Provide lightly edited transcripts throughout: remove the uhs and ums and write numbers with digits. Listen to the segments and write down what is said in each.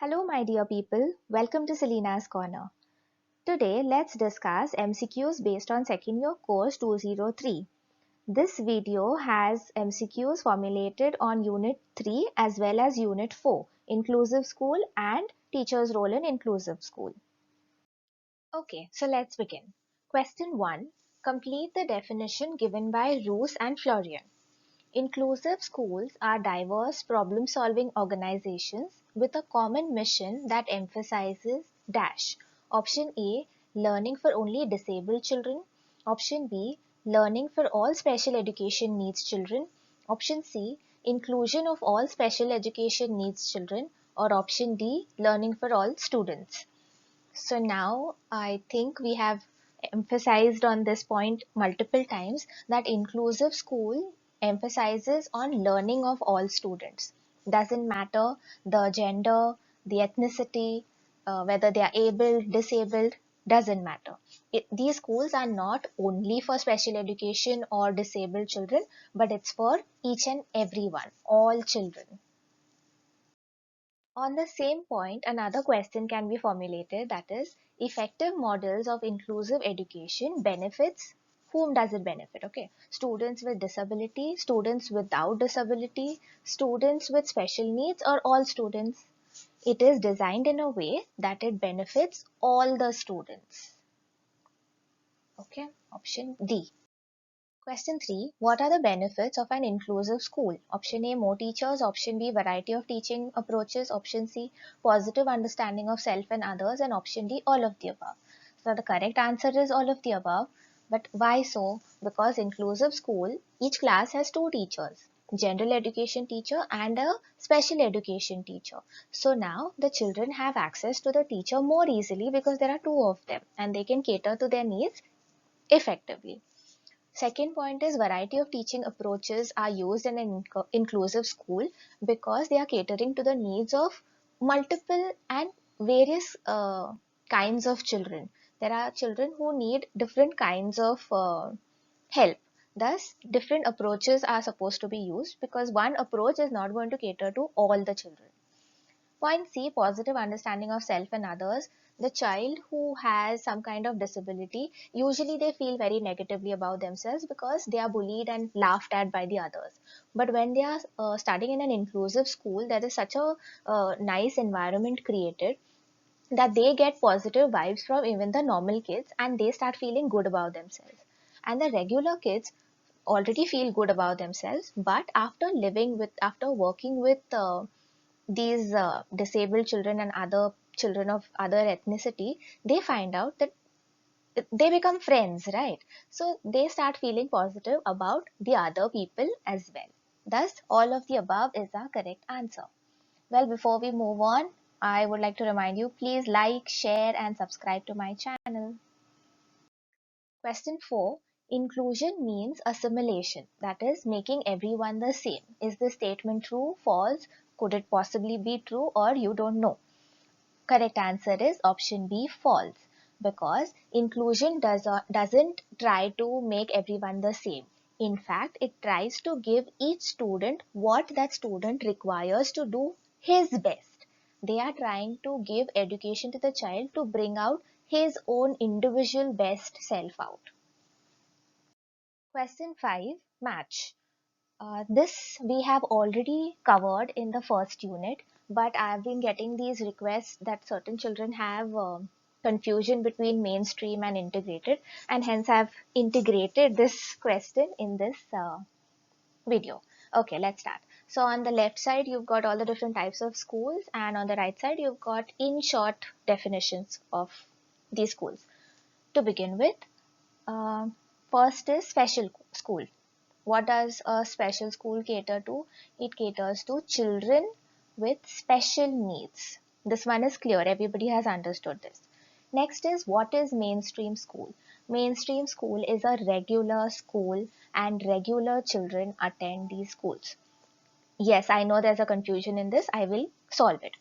Hello, my dear people. Welcome to Selena's Corner. Today, let's discuss MCQs based on second year course 203. This video has MCQs formulated on Unit 3 as well as Unit 4, Inclusive School and Teacher's Role in Inclusive School. Okay, so let's begin. Question 1. Complete the definition given by Roos and Florian. Inclusive schools are diverse problem-solving organizations with a common mission that emphasizes dash. Option A, learning for only disabled children. Option B, learning for all special education needs children. Option C, inclusion of all special education needs children. Or option D, learning for all students. So now I think we have emphasized on this point multiple times that inclusive school emphasizes on learning of all students. Doesn't matter the gender, the ethnicity, whether they are able, disabled, doesn't matter. These schools are not only for special education or disabled children, but it's for each and everyone, all children. On the same point, another question can be formulated, that is, effective models of inclusive education benefits whom does it benefit? Okay, students with disability, students without disability, students with special needs, or all students? It is designed in a way that it benefits all the students. Okay, option D. Question 3. What are the benefits of an inclusive school? Option A, more teachers. Option B, variety of teaching approaches. Option C, positive understanding of self and others. And option D, all of the above. So the correct answer is all of the above. But why so? Because inclusive school, each class has two teachers. General education teacher and a special education teacher. So now the children have access to the teacher more easily because there are two of them and they can cater to their needs effectively. Second point is variety of teaching approaches are used in an inclusive school because they are catering to the needs of multiple and various kinds of children. There are children who need different kinds of help. Thus, different approaches are supposed to be used because one approach is not going to cater to all the children. Point C, positive understanding of self and others. The child who has some kind of disability, usually they feel very negatively about themselves because they are bullied and laughed at by the others. But when they are studying in an inclusive school, there is such a nice environment created that they get positive vibes from even the normal kids and they start feeling good about themselves. And the regular kids already feel good about themselves, but after working with these disabled children and other children of other ethnicity, they find out that they become friends, right? So they start feeling positive about the other people as well. Thus, all of the above is our correct answer. Well, before we move on, I would like to remind you, please like, share, and subscribe to my channel. Question 4. Inclusion means assimilation, that is, making everyone the same. Is this statement true, false? Could it possibly be true, or you don't know? Correct answer is option B, false, because inclusion doesn't try to make everyone the same. In fact, it tries to give each student what that student requires to do his best. They are trying to give education to the child to bring out his own individual best self out. Question 5, match. This we have already covered in the first unit, but I have been getting these requests that certain children have confusion between mainstream and integrated, and hence I have integrated this question in this video. Okay, let's start. So on the left side, you've got all the different types of schools, and on the right side, you've got in short definitions of these schools. To begin with, uh, first is special school. What does a special school cater to? It caters to children with special needs. This one is clear, everybody has understood this. Next is, what is mainstream school? Mainstream school is a regular school and regular children attend these schools. Yes, I know there's a confusion in this, I will solve it.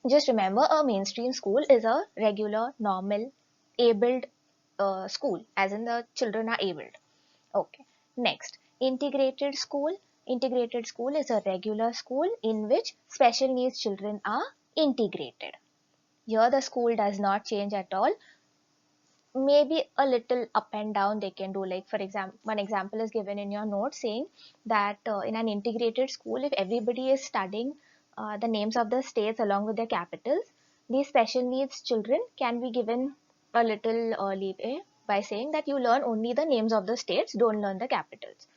Just remember, a mainstream school is a regular, normal, abled school, as in the children are abled. Okay. Next, integrated school. Integrated school is a regular school in which special needs children are integrated. Here the school does not change at all. Maybe a little up and down they can do, like for example, one example is given in your note saying that in an integrated school, if everybody is studying the names of the states along with their capitals, these special needs children can be given a little leeway by saying that you learn only the names of the states, don't learn the capitals.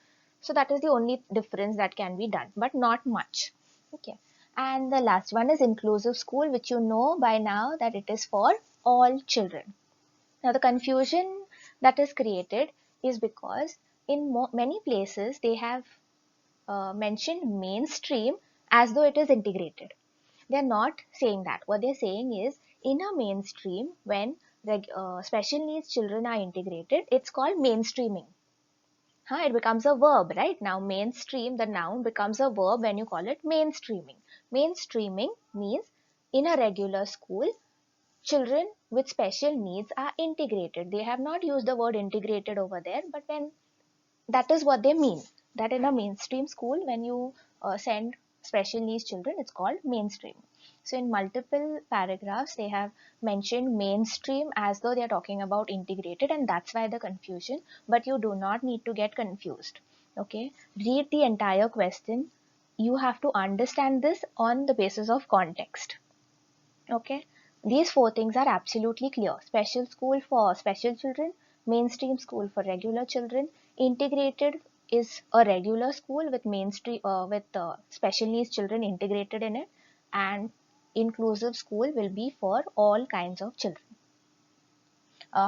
So that is the only difference that can be done, but not much. Okay. And the last one is inclusive school, which you know by now that it is for all children. Now, the confusion that is created is because in many places they have mentioned mainstream as though it is integrated. They are not saying that. What they are saying is in a mainstream, when special needs children are integrated, it's called mainstreaming. It becomes a verb, right? Now, mainstream, the noun, becomes a verb when you call it mainstreaming. Mainstreaming means in a regular school, children with special needs are integrated. They have not used the word integrated over there, but when that is what they mean, that in a mainstream school, when you send special needs children, it's called mainstream. So in multiple paragraphs they have mentioned mainstream as though they are talking about integrated, and that's why the confusion, but you do not need to get confused. Okay, read the entire question. You have to understand this on the basis of context. Okay, these four things are absolutely clear. Special school for special children, mainstream school for regular children, integrated is a regular school with mainstream with special needs children integrated in it, and inclusive school will be for all kinds of children.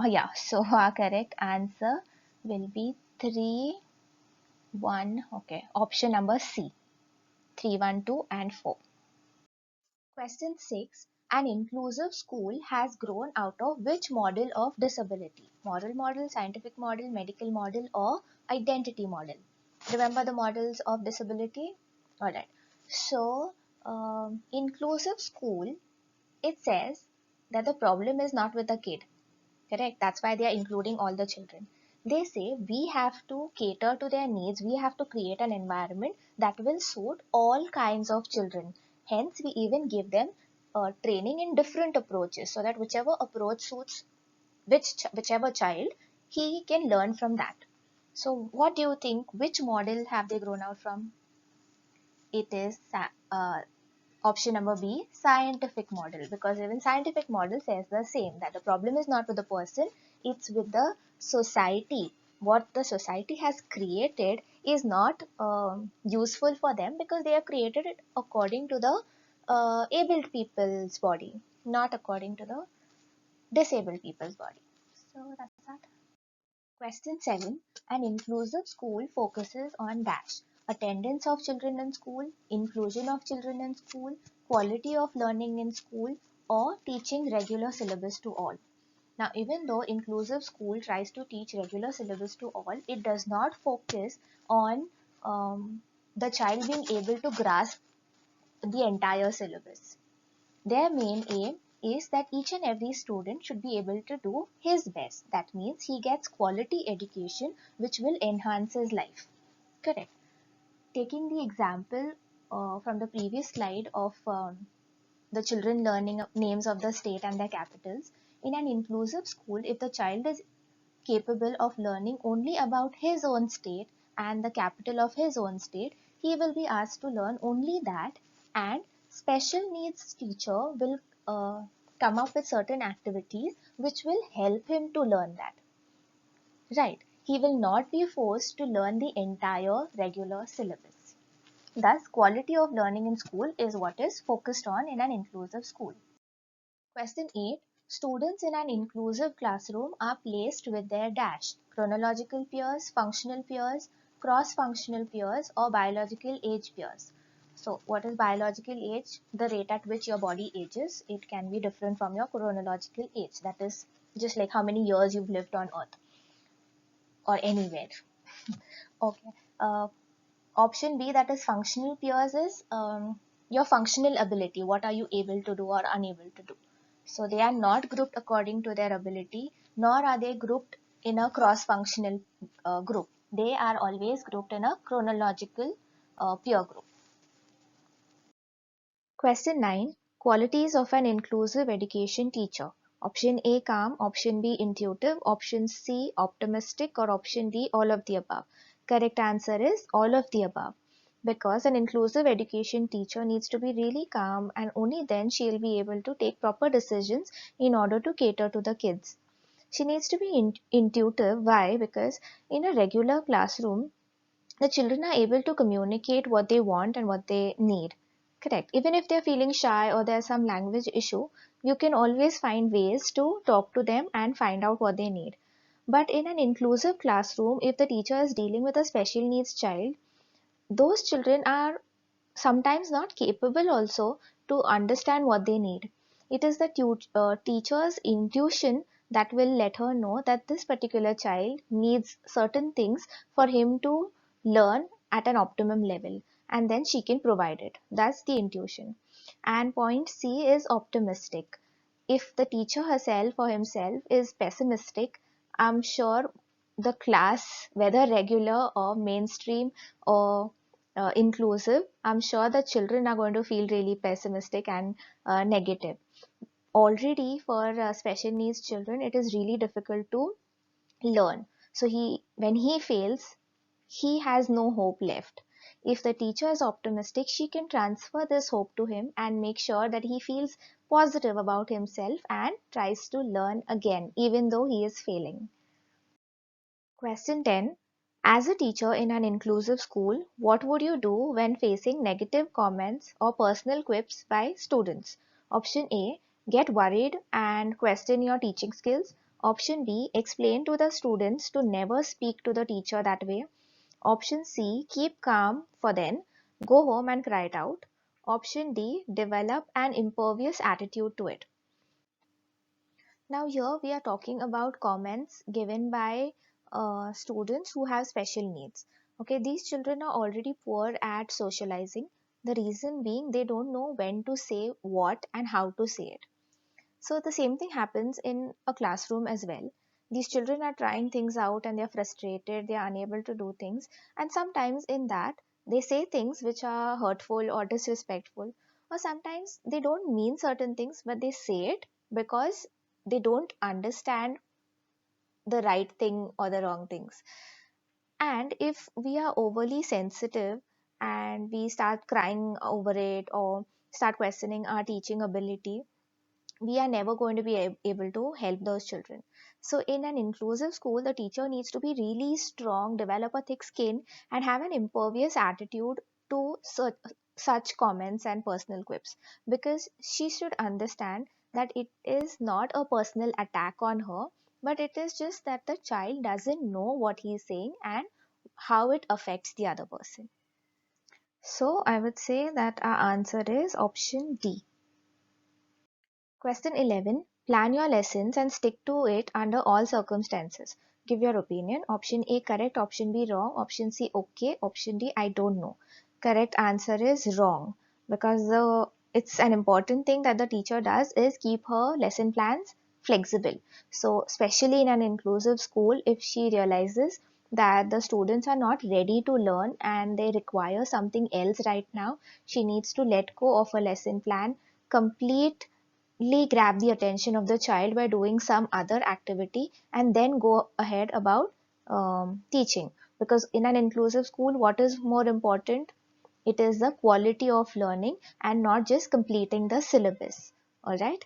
Yeah, so our correct answer will be 3, 1. Okay, option number C, 3, 1, 2, and 4. Question 6. An inclusive school has grown out of which model of disability? Moral model, scientific model, medical model, or identity model? Remember the models of disability? Alright. So, inclusive school, it says that the problem is not with the kid. Correct? That's why they are including all the children. They say we have to cater to their needs. We have to create an environment that will suit all kinds of children. Hence, we even give them training in different approaches so that whichever approach suits whichever child, he can learn from that. So, what do you think? Which model have they grown out from? It is option number B, scientific model, because even scientific model says the same, that the problem is not with the person, it's with the society. What the society has created is not useful for them because they have created it according to the abled people's body, not according to the disabled people's body. So that's that. Question 7. An inclusive school focuses on dash. Attendance of children in school, inclusion of children in school, quality of learning in school, or teaching regular syllabus to all. Now, even though inclusive school tries to teach regular syllabus to all, it does not focus on the child being able to grasp the entire syllabus. Their main aim is that each and every student should be able to do his best. That means he gets quality education which will enhance his life. Correct. Taking the example from the previous slide of the children learning names of the state and their capitals, in an inclusive school, if the child is capable of learning only about his own state and the capital of his own state, he will be asked to learn only that, and special needs teacher will come up with certain activities which will help him to learn that. Right. He will not be forced to learn the entire regular syllabus. Thus, quality of learning in school is what is focused on in an inclusive school. Question 8. Students in an inclusive classroom are placed with their dash, chronological peers, functional peers, cross-functional peers, or biological age peers. So what is biological age? The rate at which your body ages. It can be different from your chronological age. That is just like how many years you've lived on earth or anywhere. Okay. Option B, that is functional peers, is your functional ability. What are you able to do or unable to do? So they are not grouped according to their ability, nor are they grouped in a cross-functional group. They are always grouped in a chronological peer group. Question 9. Qualities of an inclusive education teacher. Option A, calm. Option B, intuitive. Option C, optimistic. Or option D, all of the above. Correct answer is all of the above. Because an inclusive education teacher needs to be really calm, and only then she'll be able to take proper decisions in order to cater to the kids. She needs to be intuitive. Why? Because in a regular classroom, the children are able to communicate what they want and what they need. Correct. Even if they're feeling shy or there's some language issue, you can always find ways to talk to them and find out what they need. But in an inclusive classroom, if the teacher is dealing with a special needs child, those children are sometimes not capable also to understand what they need. It is the teacher's intuition that will let her know that this particular child needs certain things for him to learn at an optimum level, and then she can provide it. That's the intuition. And point C is optimistic. If the teacher herself or himself is pessimistic, I'm sure the class, whether regular or mainstream or inclusive, I'm sure the children are going to feel really pessimistic and negative. Already for special needs children, it is really difficult to learn. So when he fails, he has no hope left. If the teacher is optimistic, she can transfer this hope to him and make sure that he feels positive about himself and tries to learn again, even though he is failing. Question 10. As a teacher in an inclusive school, what would you do when facing negative comments or personal quips by students? Option A. Get worried and question your teaching skills. Option B. Explain to the students to never speak to the teacher that way. Option C. Keep calm for then. Go home and cry it out. Option D. Develop an impervious attitude to it. Now here we are talking about comments given by students who have special needs. Okay, these children are already poor at socializing. The reason being they don't know when to say what and how to say it. So the same thing happens in a classroom as well. These children are trying things out and they're frustrated, they are unable to do things, and sometimes in that they say things which are hurtful or disrespectful, or sometimes they don't mean certain things but they say it because they don't understand the right thing or the wrong things. And if we are overly sensitive and we start crying over it or start questioning our teaching ability, we are never going to be able to help those children. So in an inclusive school, the teacher needs to be really strong, develop a thick skin, and have an impervious attitude to such comments and personal quips, because she should understand that it is not a personal attack on her, but it is just that the child doesn't know what he is saying and how it affects the other person. So I would say that our answer is option D. Question 11. Plan your lessons and stick to it under all circumstances. Give your opinion. Option A correct, option B wrong, option C okay, option D I don't know. Correct answer is wrong, because it's an important thing that the teacher does is keep her lesson plans flexible. So especially in an inclusive school, if she realizes that the students are not ready to learn and they require something else right now, she needs to let go of a lesson plan, complete grab the attention of the child by doing some other activity, and then go ahead about teaching. Because in an inclusive school, what is more important? It is the quality of learning and not just completing the syllabus. All right.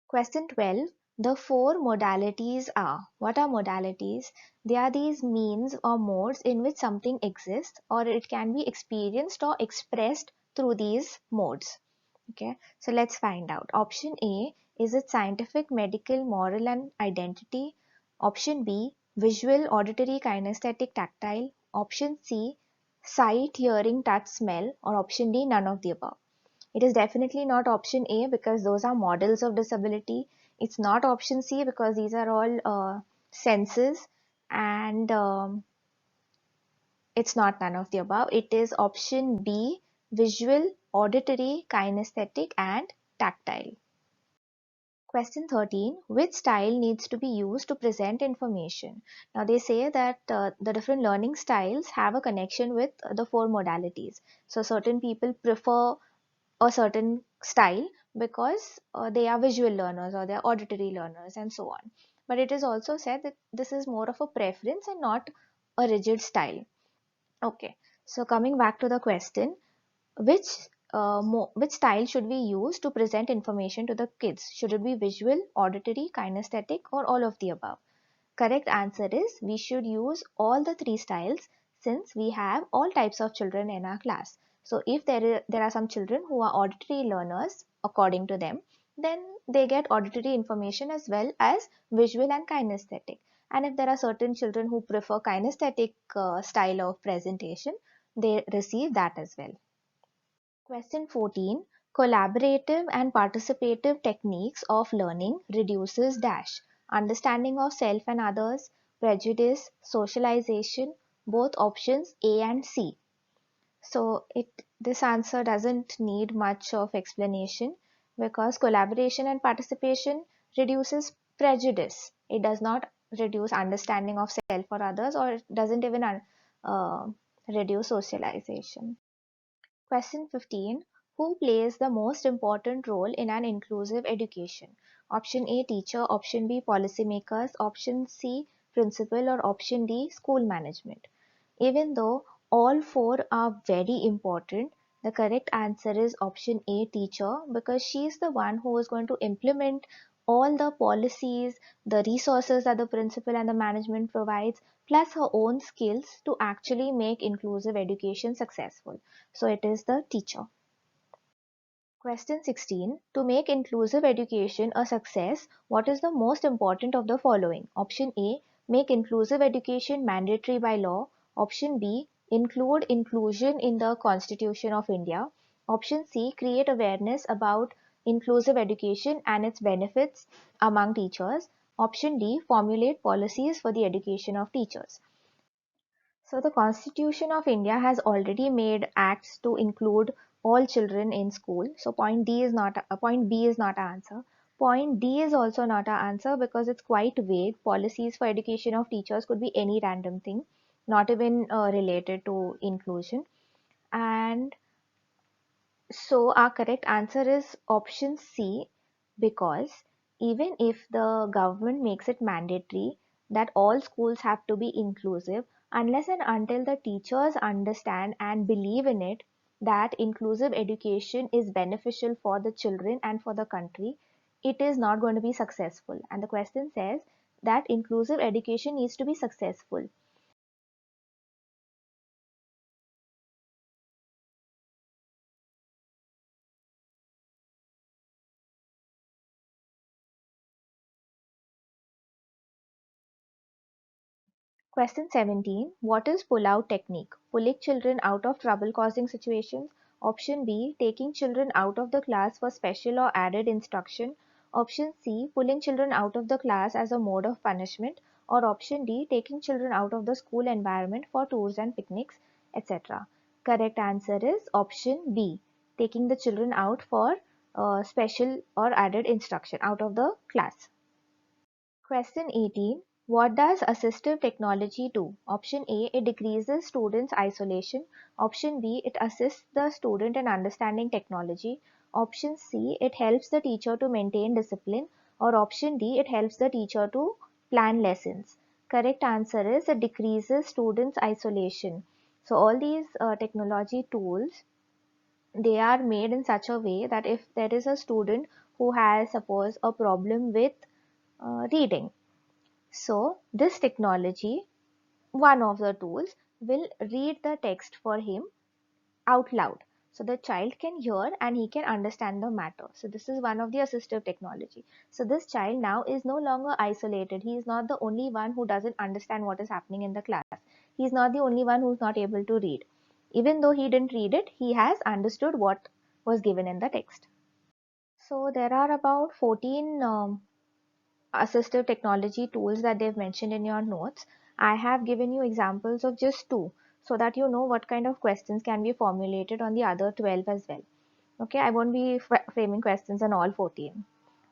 Question 12. The four modalities are. What are modalities? They are these means or modes in which something exists, or it can be experienced or expressed through these modes. Okay, so let's find out. Option A, is it scientific, medical, moral, and identity? Option B, visual, auditory, kinesthetic, tactile. Option C, sight, hearing, touch, smell. Or option D, none of the above. It is definitely not option A because those are models of disability. It's not option C because these are all senses, and it's not none of the above. It is option B, visual, auditory, kinesthetic, and tactile. Question 13. Which style needs to be used to present information? Now they say that the different learning styles have a connection with the four modalities. So certain people prefer a certain style because they are visual learners or they are auditory learners and so on. But it is also said that this is more of a preference and not a rigid style. Okay, so coming back to the question, which which style should we use to present information to the kids? Should it be visual, auditory, kinesthetic, or all of the above? Correct answer is we should use all the three styles since we have all types of children in our class. So if there are some children who are auditory learners according to them, then they get auditory information as well as visual and kinesthetic. And if there are certain children who prefer kinesthetic style of presentation, they receive that as well. Question 14. Collaborative and participative techniques of learning reduces dash understanding of self and others, prejudice, socialization, both options A and C. So this answer doesn't need much of explanation because collaboration and participation reduces prejudice. It does not reduce understanding of self or others, or it doesn't even uh, reduce socialization. Question 15. Who plays the most important role in an inclusive education? Option A, teacher. Option B, policymakers. Option C, principal. Or option D, school management. Even though all four are very important, the correct answer is option A, teacher, because she is the one who is going to implement all the policies, the resources that the principal and the management provides, plus her own skills to actually make inclusive education successful. So it is the teacher. Question 16. To make inclusive education a success, what is the most important of the following? Option A. Make inclusive education mandatory by law. Option B. Include inclusion in the Constitution of India. Option C. Create awareness about inclusive education and its benefits among teachers. Option D. Formulate policies for the education of teachers. So the Constitution of India has already made acts to include all children in school. So point B is not our answer. Point D is also not our answer because it's quite vague. Policies for education of teachers could be any random thing, not even related to inclusion. And so our correct answer is option C, because even if the government makes it mandatory that all schools have to be inclusive, unless and until the teachers understand and believe in it that inclusive education is beneficial for the children and for the country, it is not going to be successful. And the question says that inclusive education needs to be successful. Question 17. What is pull-out technique? Pulling children out of trouble-causing situations. Option B. Taking children out of the class for special or added instruction. Option C. Pulling children out of the class as a mode of punishment. Or option D. Taking children out of the school environment for tours and picnics, etc. Correct answer is option B. Taking the children out for special or added instruction out of the class. Question 18. What does assistive technology do? Option A. It decreases students' isolation. Option B. It assists the student in understanding technology. Option C. It helps the teacher to maintain discipline. Or option D. It helps the teacher to plan lessons. Correct answer is it decreases students' isolation. So all these technology tools, they are made in such a way that if there is a student who has suppose a problem with reading, so this technology, one of the tools, will read the text for him out loud. So the child can hear and he can understand the matter. So this is one of the assistive technology. So this child now is no longer isolated. He is not the only one who doesn't understand what is happening in the class. He is not the only one who is not able to read. Even though he didn't read it, he has understood what was given in the text. So there are about 14 assistive technology tools that they've mentioned in your notes. I have given you examples of just two so that you know what kind of questions can be formulated on the other 12 as well. Okay, I won't be framing questions on all 14.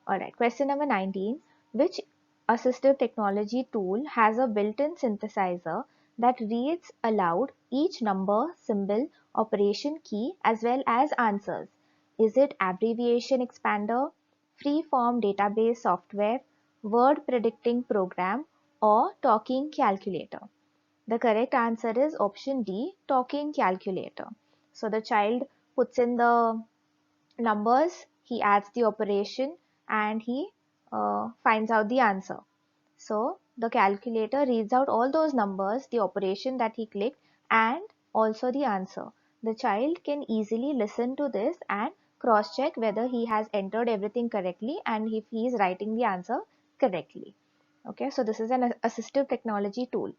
Alright, question number 19. Which assistive technology tool has a built-in synthesizer that reads aloud each number, symbol, operation key as well as answers? Is it abbreviation expander, free-form database software, word predicting program, or talking calculator? The correct answer is option D, talking calculator. So the child puts in the numbers, he adds the operation, and he finds out the answer. So the calculator reads out all those numbers, the operation that he clicked, and also the answer. The child can easily listen to this and cross check whether he has entered everything correctly and if he is writing the answer correctly. Okay, so this is an assistive technology tool.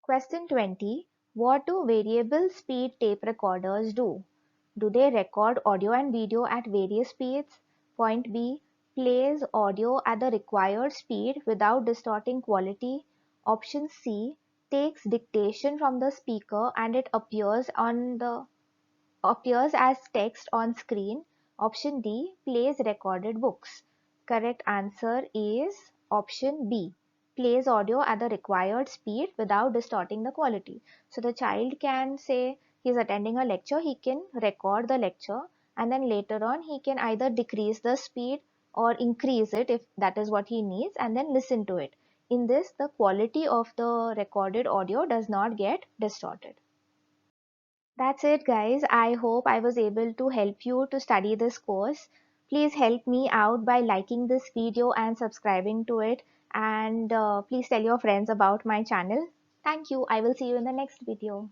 Question 20. What do variable speed tape recorders do? Do they record audio and video at various speeds? Point B. Plays audio at the required speed without distorting quality. Option C. Takes dictation from the speaker and it appears as text on screen. Option D. Plays recorded books. Correct answer is option B. Plays audio at the required speed without distorting the quality. So the child can say he's attending a lecture, he can record the lecture, and then later on he can either decrease the speed or increase it if that is what he needs, and then listen to it. In this, the quality of the recorded audio does not get distorted. That's it, guys. I hope I was able to help you to study this course. Please help me out by liking this video and subscribing to it. And please tell your friends about my channel. Thank you. I will see you in the next video.